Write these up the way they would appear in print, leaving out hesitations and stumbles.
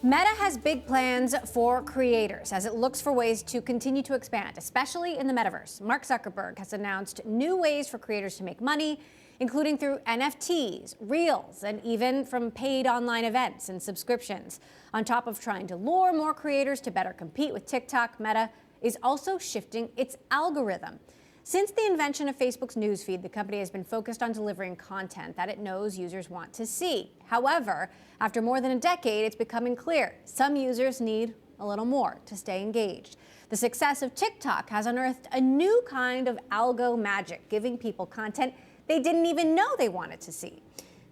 Meta has big plans for creators as it looks for ways to continue to expand, especially in the metaverse. Mark Zuckerberg has announced new ways for creators to make money, including through NFTs, Reels, and even from paid online events and subscriptions. On top of trying to lure more creators to better compete with TikTok, Meta is also shifting its algorithm. Since the invention of Facebook's newsfeed, the company has been focused on delivering content that it knows users want to see. However, after more than a decade, it's becoming clear some users need a little more to stay engaged. The success of TikTok has unearthed a new kind of algo magic, giving people content they didn't even know they wanted to see.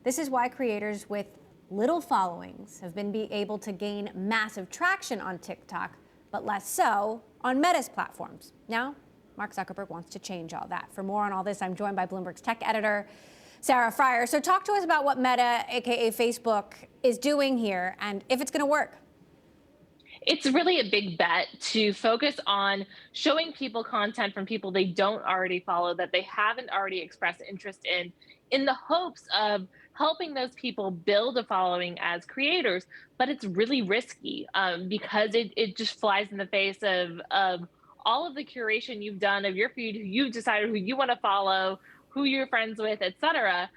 This is why creators with little followings have been able to gain massive traction on TikTok, but less so on Meta's platforms. Now, Mark Zuckerberg wants to change all that. For more on all this, I'm joined by Bloomberg's tech editor, Sarah Fryer. So talk to us about what Meta, aka Facebook, is doing here and if it's going to work. It's really a big bet to focus on showing people content from people they don't already follow, that they haven't already expressed interest in the hopes of helping those people build a following as creators. But it's really risky because it just flies in the face of all of the curation you've done of your feed, who you've decided who you want to follow, who you're friends with, etc.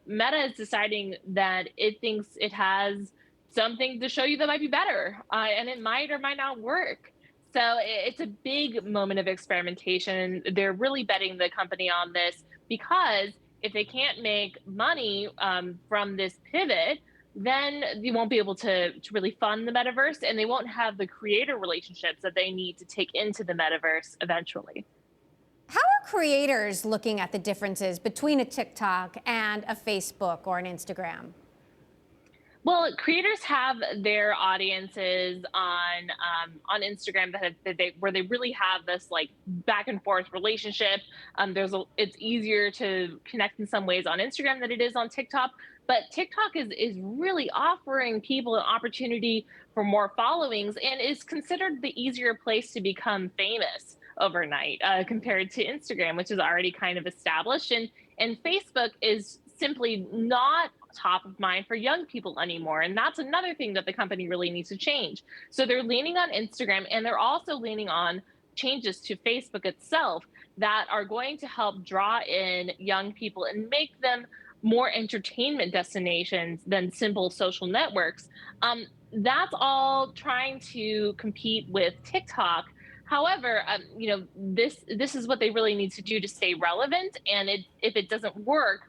Meta is deciding that it thinks it has something to show you that might be better, and it might or might not work. So it's a big moment of experimentation. They're really betting the company on this because if they can't make money from this pivot, then you won't be able to really fund the metaverse, and they won't have the creator relationships that they need to take into the metaverse eventually. How are creators looking at the differences between a TikTok and a Facebook or an Instagram? Well, creators have their audiences on Instagram where they really have this like back and forth relationship. It's easier to connect in some ways on Instagram than it is on TikTok. But TikTok is really offering people an opportunity for more followings and is considered the easier place to become famous overnight compared to Instagram, which is already kind of established. And Facebook is simply not top of mind for young people anymore. And that's another thing that the company really needs to change. So they're leaning on Instagram, and they're also leaning on changes to Facebook itself that are going to help draw in young people and make them more entertainment destinations than simple social networks. That's all trying to compete with TikTok. However, this is what they really need to do to stay relevant. And if it doesn't work,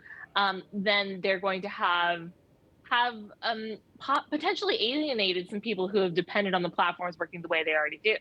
then they're going to have potentially alienated some people who have depended on the platforms working the way they already do.